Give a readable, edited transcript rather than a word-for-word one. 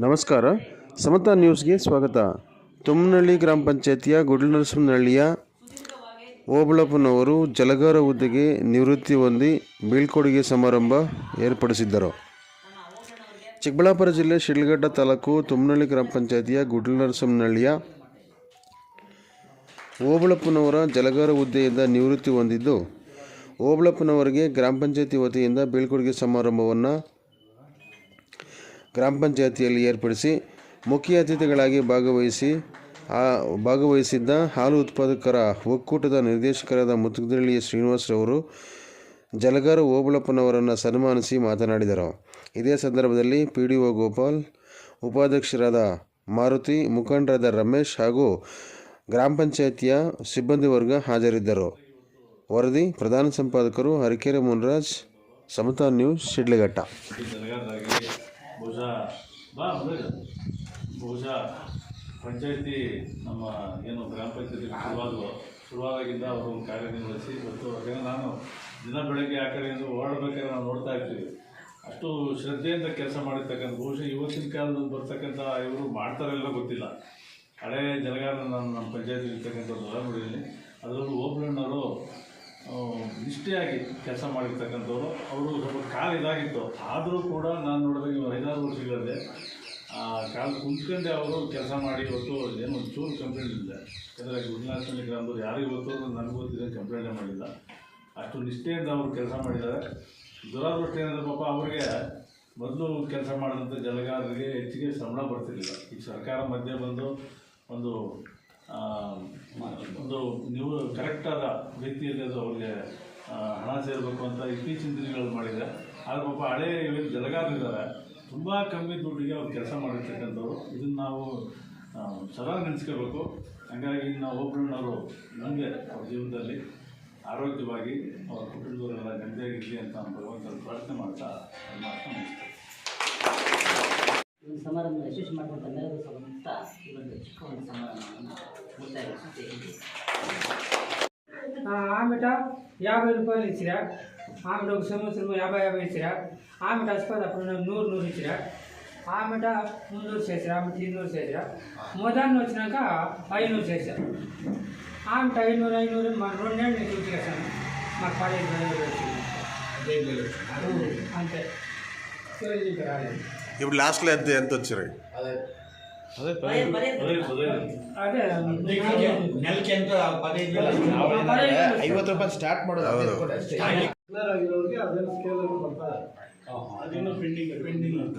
ನಮಸ್ಕಾರ, ಸಮತಾ ನ್ಯೂಸ್ಗೆ ಸ್ವಾಗತ. ತುಮ್ಮನಹಳ್ಳಿ ಗ್ರಾಮ ಪಂಚಾಯತಿಯ ಗುಡ್ಲನರಸನಹಳ್ಳಿಯ ಓಬಳಪ್ಪನವರು ಜಲಗಾರ ಹುದ್ದೆಗೆ ನಿವೃತ್ತಿ ಹೊಂದಿ ಬೀಳ್ಕೊಡುಗೆ ಸಮಾರಂಭ ಏರ್ಪಡಿಸಿದ್ದರು. ಚಿಕ್ಕಬಳ್ಳಾಪುರ ಜಿಲ್ಲೆ ಶಿಡ್ಲಘಟ್ಟ ತಾಲೂಕು ತುಮ್ಮನಹಳ್ಳಿ ಗ್ರಾಮ ಪಂಚಾಯತಿಯ ಗುಡ್ಲನರಸನಹಳ್ಳಿಯ ಓಬಳಪ್ಪನವರ ಜಲಗಾರ ಹುದ್ದೆಯಿಂದ ನಿವೃತ್ತಿ ಹೊಂದಿದ್ದು, ಓಬಳಪ್ಪನವರಿಗೆ ಗ್ರಾಮ ಪಂಚಾಯತಿ ವತಿಯಿಂದ ಬೀಳ್ಕೊಡುಗೆ ಸಮಾರಂಭವನ್ನು ಗ್ರಾಮ ಪಂಚಾಯತಿಯಲ್ಲಿ ಏರ್ಪಡಿಸಿ ಮುಖ್ಯ ಅತಿಥಿಗಳಾಗಿ ಭಾಗವಹಿಸಿದ್ದ ಹಾಲು ಉತ್ಪಾದಕರ ಒಕ್ಕೂಟದ ನಿರ್ದೇಶಕರಾದ ಮುತ್ತುಗದಳ್ಳಿ ಶ್ರೀನಿವಾಸರವರು ಜಲಗಾರ ಓಬಳಪ್ಪನವರನ್ನು ಸನ್ಮಾನಿಸಿ ಮಾತನಾಡಿದರು. ಇದೇ ಸಂದರ್ಭದಲ್ಲಿ PDO ಗೋಪಾಲ್, ಉಪಾಧ್ಯಕ್ಷರಾದ ಮಾರುತಿ, ಮುಖಂಡರಾದ ರಮೇಶ್ ಹಾಗೂ ಗ್ರಾಮ ಪಂಚಾಯತಿಯ ಸಿಬ್ಬಂದಿ ವರ್ಗ ಹಾಜರಿದ್ದರು. ವರದಿ ಪ್ರಧಾನ ಸಂಪಾದಕರು ಹರಕೆರೆ ಮುನ್ರಾಜ್, ಸಮತಾ ನ್ಯೂಸ್, ಶಿಡ್ಲಘಟ್ಟ. ಬಹುಶಃ ಪಂಚಾಯತಿ ನಮ್ಮ ಏನು ಗ್ರಾಮ ಪಂಚಾಯತಿ ಶುರುವಾದಾಗಿಂದ ಅವರು ಕಾರ್ಯನಿರ್ವಹಿಸಿ ಇವತ್ತು ನಾನು ದಿನ ಬೆಳಗ್ಗೆ ಆ ಕಡೆಯಿಂದ ಓಡಬೇಕಾದ್ರೆ ನಾವು ನೋಡ್ತಾ ಇರ್ತೀವಿ. ಅಷ್ಟು ಶ್ರದ್ಧೆಯಿಂದ ಕೆಲಸ ಮಾಡಿರ್ತಕ್ಕಂಥ, ಬಹುಶಃ ಇವತ್ತಿನ ಕಾಲದಲ್ಲಿ ಬರ್ತಕ್ಕಂಥ ಇವರು ಮಾಡ್ತಾರೆಲ್ಲ ಗೊತ್ತಿಲ್ಲ. ಹಳೆ ಜಲಗಾರ ನಾನು ನಮ್ಮ ಪಂಚಾಯತಿ ಇರ್ತಕ್ಕಂಥದ್ದು ಹೊರಬಿಡಿದ್ದೀನಿ. ಅದರಲ್ಲೂ ಓಬಳಣ್ಣವರು ನಿಷ್ಠೆಯಾಗಿ ಕೆಲಸ ಮಾಡಿರ್ತಕ್ಕಂಥವ್ರು. ಅವರು ಸ್ವಲ್ಪ ಕಾಲು ಇದಾಗಿತ್ತು, ಆದರೂ ಕೂಡ ನಾನು ನೋಡಿದಾಗ 5-6 ವರ್ಷಗಳಲ್ಲಿ ಕಾಲು ಕುಂತ್ಕೊಂಡೆ ಅವರು ಕೆಲಸ ಮಾಡಿ ಇವತ್ತು ಏನು ಒಂದು ಚೂರು ಕಂಪ್ಲೇಂಟ್ ಇಲ್ಲ. ಯಾಕಂದರೆ ಗುಡ್ಲನರಸನಹಳ್ಳಿ ಗ್ರಾಮದವ್ರು ಯಾರು ಇವತ್ತು ನನಗೆ ಗೊತ್ತಿದೆ ಕಂಪ್ಲೇಂಟೇ ಮಾಡಿಲ್ಲ. ಅಷ್ಟು ನಿಷ್ಠೆಯಿಂದ ಅವರು ಕೆಲಸ ಮಾಡಿದ್ದಾರೆ. ದುರಾದೃಷ್ಟ ಏನಂದರೆ ಪಾಪ ಅವರಿಗೆ ಮೊದಲು ಕೆಲಸ ಮಾಡಿದಂಥ ಜಲಗಾರರಿಗೆ ಹೆಚ್ಚಿಗೆ ಸಂಬಳ ಬರ್ತಿರಲಿಲ್ಲ. ಈಗ ಸರ್ಕಾರ ಮಧ್ಯೆ ಬಂದು ಒಂದು ನೀವು ಕರೆಕ್ಟಾದ ರೀತಿಯಲ್ಲಿ ಅದು ಅವ್ರಿಗೆ ಹಣ ಸೇರಬೇಕು ಅಂತ ಇತ್ತೀಚಿನ ದಿನಗಳು ಮಾಡಿದೆ. ಆದರೆ ಪಾಪ ಹಳೇ ಜಲಗಾರರಿದ್ದಾರೆ, ತುಂಬ ಕಮ್ಮಿ ದುಡ್ಡಿಗೆ ಅವ್ರು ಕೆಲಸ ಮಾಡಿರ್ತಕ್ಕಂಥವ್ರು. ಇದನ್ನು ನಾವು ಸದಾ ನೆನೆಸ್ಕೋಬೇಕು. ಹಾಗಾಗಿ ನಾವು ಓಬಳಣ್ಣವರು ನಮಗೆ ಅವ್ರ ಜೀವನದಲ್ಲಿ ಆರೋಗ್ಯವಾಗಿ ಅವರ ಕುಟುಂಬದವರೆಲ್ಲ ನೆಮ್ಮದಿಯಾಗಿರಲಿ ಅಂತ ಭಗವಂತನ ಪ್ರಾರ್ಥನೆ ಮಾಡ್ತಾ ಒಂದು ಸಮಾರಂಭ ಯಶಸ್ವಿ ಮಾಡುವಂಥ ಎಲ್ಲರೂ ಸಮೇತ ಈ ಒಂದು ಚಿಕ್ಕ ಒಂದು ಸಮಾರಂಭವನ್ನು ಮುಕ್ತಾಯಗೊಳಿಸುತ್ತೇವೆ. ఆమెట 50 రూపాయలు ఇచ్చిరా, ఆమెట ఒక సంవత్సరం 50 ఇచ్చిరా, ఆమెట అప్పుడు 100 ఇచ్చిరా, ఆమెట 300 చేసిరా, ఆమె 300 చేసిరా, మొదలు వచ్చినాక 500 చేశారు. ఆమెట 500 మాకు 2 నెలలు నేను డ్యూటీ చేశాను. మాకు 15,000 వచ్చింది అంతే. ఇప్పుడు లాస్ట్లో ఎంత వచ్చారు? అదే నెలకి ఎంత 15,000 50 ರೂಪಾಯಿ ಸ್ಟಾರ್ಟ್ ಮಾಡೋದು. ಅದೇನೋ ಪೆಂಡಿಂಗ್ ಅಂತ